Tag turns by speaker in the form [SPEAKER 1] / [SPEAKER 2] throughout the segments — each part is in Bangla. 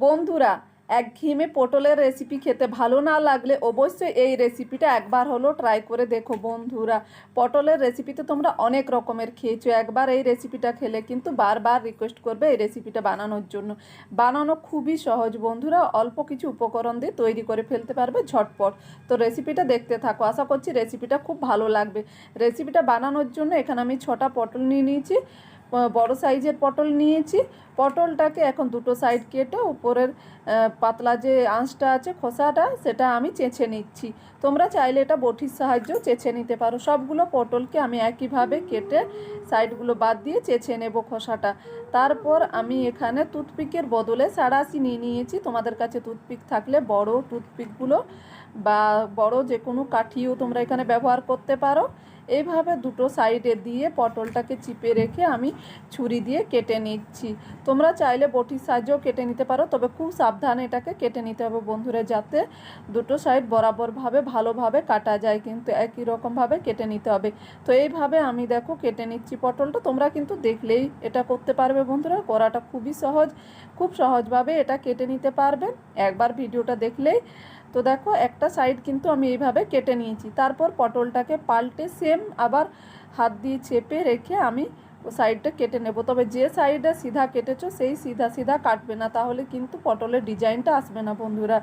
[SPEAKER 1] বন্ধুরা, একঘেয়েমে পটলের রেসিপি খেতে ভালো না লাগলে অবশ্যই এই রেসিপিটা একবার হলো ট্রাই করে দেখো। বন্ধুরা, পটলের রেসিপিতে তোমরা অনেক রকমের খেয়েছো, একবার এই রেসিপিটা খেলে কিন্তু বারবার রিকোয়েস্ট করবে এই রেসিপিটা বানানোর জন্য। বানানো খুবই সহজ বন্ধুরা, অল্প কিছু উপকরণ দিয়ে তৈরি করে ফেলতে পারবে ঝটপট। তো রেসিপিটা দেখতে থাকো, আশা করছি রেসিপিটা খুব ভালো লাগবে। রেসিপিটা বানানোর জন্য এখানে আমি 6টা পটল নিয়ে নিয়েছি, বড় সাইজের পটল নিয়েছি। পটলটাকে এখন দুটো সাইড কেটে উপরের পাতলা যে আঁশটা আছে খোসাটা সেটা আমি চেঁচে নিচ্ছি। তোমরা চাইলে এটা বটির সাহায্যেও চেঁচে নিতে পারো। সবগুলো পটলকে আমি একইভাবে কেটে সাইডগুলো বাদ দিয়ে চেঁচে নেব খোসাটা। তারপর আমি এখানে টুথপিকের বদলে সাঁড়াশি নিয়ে নিয়েছি। তোমাদের কাছে টুথপিক থাকলে বড় টুথপিকগুলো বা বড় যে কোনো কাঠিও তোমরা এখানে ব্যবহার করতে পারো। এইভাবে দুটো সাইডে দিয়ে পটলটাকে চিপে রেখে আমি ছুরি দিয়ে কেটে নিচ্ছি। তোমরা চাইলে বটির সাহায্যেও কেটে নিতে পারো, তবে খুব সাবধানে এটাকে কেটে নিতে হবে বন্ধুরা, যাতে দুটো সাইড বরাবরভাবে ভালোভাবে কাটা যায়, কিন্তু একই রকমভাবে কেটে নিতে হবে। তো এইভাবে আমি দেখো কেটে নিচ্ছি পটলটা। তোমরা কিন্তু দেখলেই এটা করতে পারবে বন্ধুরা, করাটা খুবই সহজ, খুব সহজভাবে এটা কেটে নিতে পারবে একবার ভিডিওটা দেখলেই। তো দেখো একটা সাইড কিন্তু আমি এইভাবে কেটে নিয়েছি। তারপর পটলটাকে পাল্টে সেম আবার হাত দিয়ে চেপে রেখে আমি ও সাইডটা কেটে নেব। তবে যে সাইডে সিধা কেটেছো সেই সিধা সিধা কাটবে না, তাহলে কিন্তু পটলের ডিজাইনটা আসবে না বন্ধুরা,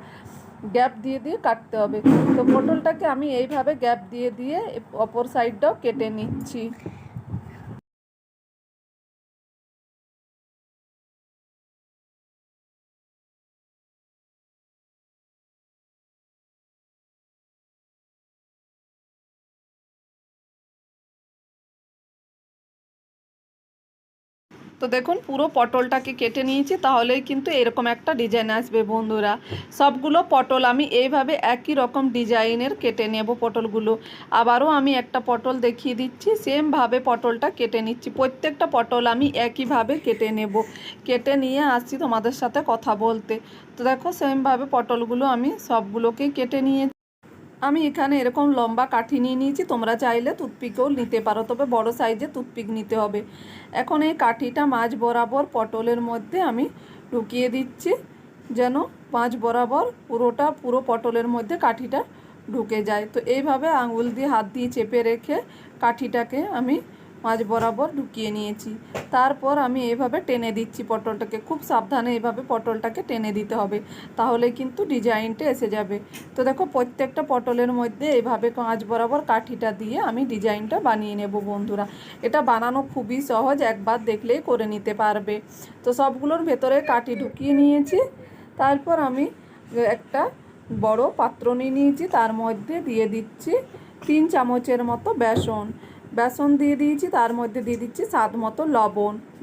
[SPEAKER 1] গ্যাপ দিয়ে দিয়ে কাটতে হবে। তো পটলটাকে আমি এইভাবে গ্যাপ দিয়ে দিয়ে অপর সাইডটাও কেটে নিচ্ছি। তো দেখুন পুরো পটলটাকে কেটে নিয়েছি, তাহলেই কিন্তু এরকম একটা ডিজাইন আসবে বন্ধুরা। সবগুলো পটল আমি এইভাবে একই রকম ডিজাইনের কেটে নেব পটলগুলো। আবারও আমি একটা পটল দেখিয়ে দিচ্ছি, সেমভাবে পটলটা কেটে নিচ্ছি। প্রত্যেকটা পটল আমি একইভাবে কেটে নেব, কেটে নিয়ে আসছি তোমাদের সাথে কথা বলতে। তো দেখো সেমভাবে পটলগুলো আমি সবগুলোকেই কেটে নিয়ে আমি এখানে এরকম লম্বা কাঠি নিয়ে নিয়েছি। তোমরা চাইলে টুথপিকও নিতে পারো, তবে বড় সাইজে টুথপিক নিতে হবে। এখন এই কাঠিটা মাঝ বরাবর পটলের মধ্যে আমি ঢুকিয়ে দিচ্ছি, যেন মাঝ বরাবর পুরো পটলের মধ্যে কাঠিটা ঢুকে যায়। তো এইভাবে আঙুল দিয়ে হাত দিয়ে চেপে রেখে কাঠিটাকে আমি মাঝ বরাবর ঢুকিয়ে নিয়েছি। তারপর আমি এইভাবে টেনে দিচ্ছি পটলটাকে, খুব সাবধানে এইভাবে পটলটাকে টেনে দিতে হবে, তাহলে কিন্তু ডিজাইনটা এসে যাবে। তো দেখো প্রত্যেকটা পটলের মধ্যে এইভাবে মাঝ বরাবর কাঠিটা দিয়ে আমি ডিজাইনটা বানিয়ে নেব বন্ধুরা। এটা বানানো খুবই সহজ, একবার দেখলেই করে নিতে পারবে। তো সবগুলোর ভেতরে কাঠি ঢুকিয়ে নিয়েছি। তারপর আমি একটা বড় পাত্র নিয়ে নিয়েছি, তার মধ্যে দিয়ে দিচ্ছি 3 চামচের মতো বেসন দিয়ে দিয়েছি। তার মধ্যে দিয়ে দিচ্ছি স্বাদ মতো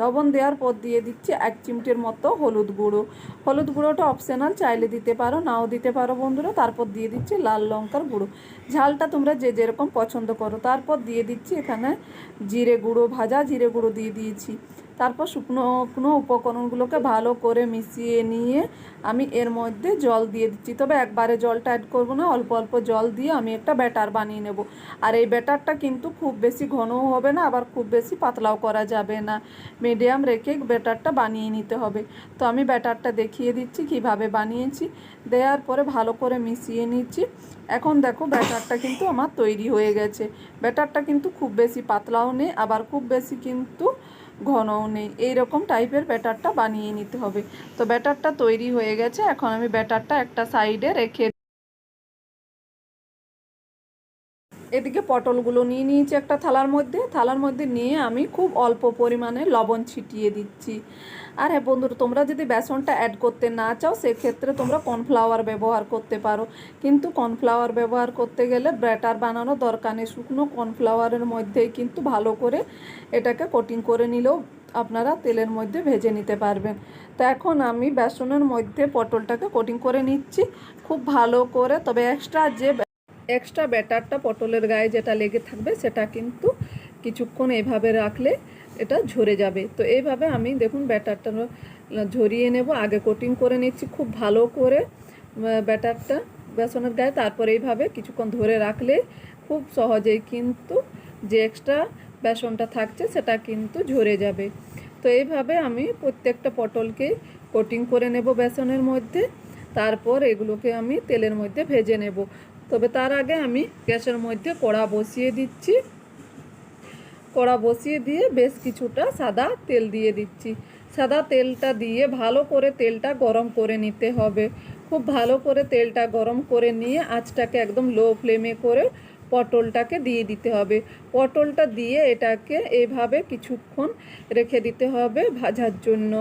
[SPEAKER 1] লবণ দেওয়ার পর দিয়ে দিচ্ছি 1 চিমটের মতো হলুদ গুঁড়োটা অপশনাল, চাইলে দিতে পারো নাও দিতে পারো বন্ধুরা। তারপর দিয়ে দিচ্ছি লাল লঙ্কার গুঁড়ো, ঝালটা তোমরা যে যেরকম পছন্দ করো। তারপর দিয়ে দিচ্ছি এখানে ভাজা জিরে গুঁড়ো দিয়ে দিয়েছি। তারপর শুকনো উপকরণগুলোকে ভালো করে মিশিয়ে নিয়ে আমি এর মধ্যে জল দিয়ে দিচ্ছি, তবে একবারে জলটা অ্যাড করবো না, অল্প অল্প জল দিয়ে আমি একটা ব্যাটার বানিয়ে নেব। আর এই ব্যাটারটা কিন্তু খুব বেশি ঘনও হবে না, আবার খুব বেশি পাতলাও করা যাবে না, মিডিয়াম রেখে ব্যাটারটা বানিয়ে নিতে হবে। তো আমি ব্যাটারটা দেখিয়ে দিচ্ছি কিভাবে বানিয়েছি। দেওয়ার পরে ভালো করে মিশিয়ে নিচ্ছি। এখন দেখো ব্যাটারটা কিন্তু আমার তৈরি হয়ে গেছে। ব্যাটারটা কিন্তু খুব বেশি পাতলাও নেই, আবার খুব বেশি কিন্তু ঘনও নেই, এইরকম টাইপের ব্যাটারটা বানিয়ে নিতে হবে। তো ব্যাটারটা তৈরি হয়ে গেছে, এখন আমি ব্যাটারটা একটা সাইডে রেখে এদিকে পটলগুলো নিয়ে নিয়েছি একটা থালার মধ্যে নিয়ে আমি খুব অল্প পরিমাণে লবণ ছিটিয়ে দিচ্ছি। আর হ্যাঁ বন্ধুরা, তোমরা যদি বেসনটা অ্যাড করতে না চাও সেক্ষেত্রে তোমরা কর্নফ্লাওয়ার ব্যবহার করতে পারো, কিন্তু কর্নফ্লাওয়ার ব্যবহার করতে গেলে ব্যাটার বানানো দরকার নেই। শুকনো কর্নফ্লাওয়ারের মধ্যেই কিন্তু ভালো করে এটাকে কোটিং করে নিলেও আপনারা তেলের মধ্যে ভেজে নিতে পারবেন। তো এখন আমি বেসনের মধ্যে পটলটাকে কোটিং করে নিচ্ছি খুব ভালো করে। তবে এক্সট্রা ব্যাটারটা পটলের গায়ে যেটা লেগে থাকবে সেটা কিন্তু কিছুক্ষণ এইভাবে রাখলে এটা ঝরে যাবে। তো এইভাবে আমি দেখুন ব্যাটারটা ঝরিয়ে নেব, আগে কোটিং করে নিচ্ছি খুব ভালো করে ব্যাটারটা বেসনের গায়ে। তারপর এইভাবে কিছুক্ষণ ধরে রাখলে খুব সহজেই কিন্তু যে এক্সট্রা বেসনটা থাকছে সেটা কিন্তু ঝরে যাবে। তো এইভাবে আমি প্রত্যেকটা পটলকে কোটিং করে নেব বেসনের মধ্যে। তারপর এগুলোকে আমি তেলের মধ্যে ভেজে নেব। তবে তার আগে আমি গ্যাসের মধ্যে কড়া বসিয়ে দিচ্ছি। কড়া বসিয়ে দিয়ে বেশ কিছুটা সাদা তেল দিয়ে দিচ্ছি। সাদা তেলটা দিয়ে ভালো করে তেলটা গরম করে নিতে হবে। খুব ভালো করে তেলটা গরম করে নিয়ে আঁচটাকে একদম লো ফ্লেমে করে পটলটাকে দিয়ে দিতে হবে। পটলটা দিয়ে এটাকে এইভাবে কিছুক্ষণ রেখে দিতে হবে ভাজার জন্য।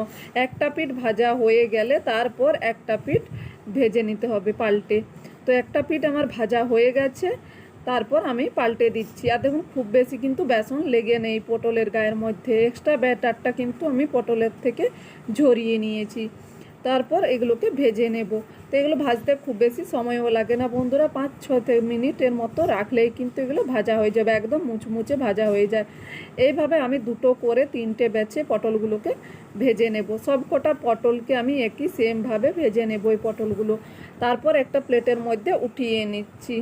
[SPEAKER 1] একটা পিঠ ভাজা হয়ে গেলে তারপর একটা পিঠ ভেজে নিতে হবে পাল্টে। তো একটা পিঠ আমার ভাজা হয়ে গেছে, তারপর আমি পাল্টে দিচ্ছি। আর দেখুন খুব বেশি কিন্তু বেসন লেগে নেই পটলের গায়ের মধ্যে, এক্সট্রা ব্যাটারটা কিন্তু আমি পটলের থেকে ঝরিয়ে নিয়েছি। তারপর এগুলোকে ভেজে নেব। তো এগুলো ভাজতে খুব বেশি সময়ও লাগে না বন্ধুরা, 5-6 মিনিটের মতো রাখলেই কিন্তু এগুলো ভাজা হয়ে যাবে, একদম মুচমুচে ভাজা হয়ে যায়। এইভাবে আমি 2 করে 3টে ব্যাচে পটলগুলোকে ভেজে নেব। সব কটা পটলকে আমি একই সেমভাবে ভেজে নেব এই পটলগুলো। তারপর একটা প্লেটের মধ্যে উঠিয়ে নিচ্ছি।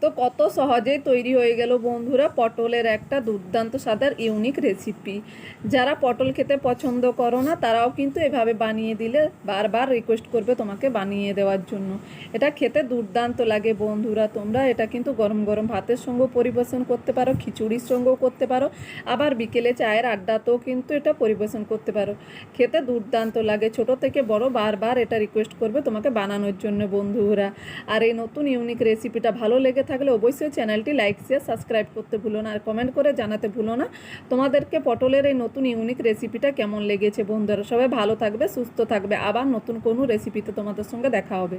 [SPEAKER 1] তো কত সহজেই তৈরি হয়ে গেল বন্ধুরা পটলের একটা দুর্দান্ত স্বাদের ইউনিক রেসিপি। যারা পটল খেতে পছন্দ করো না তারাও কিন্তু এভাবে বানিয়ে দিলে বারবার রিকোয়েস্ট করবে তোমাকে বানিয়ে দেওয়ার জন্য। এটা খেতে দুর্দান্ত লাগে বন্ধুরা। তোমরা এটা কিন্তু গরম গরম ভাতের সঙ্গেও পরিবেশন করতে পারো, খিচুড়ির সঙ্গেও করতে পারো, আবার বিকেলে চায়ের আড্ডাতেও কিন্তু এটা পরিবেশন করতে পারো। খেতে দুর্দান্ত লাগে। ছোট থেকে বড় বারবার এটা রিকোয়েস্ট করবে তোমাকে বানানোর জন্য বন্ধুরা। আর এই নতুন ইউনিক রেসিপিটা ভালো লেগে থাকলে অবশ্যই চ্যানেলটি লাইক শেয়ার সাবস্ক্রাইব করতে ভুলো না, আর কমেন্ট করে জানাতে ভুলো না তোমাদেরকে পটলের এই নতুন ইউনিক রেসিপিটা কেমন লেগেছে বন্ধুরা। সবাই ভালো থাকবে, সুস্থ থাকবে। আবার নতুন কোনো রেসিপিতে তোমাদের সঙ্গে দেখা হবে।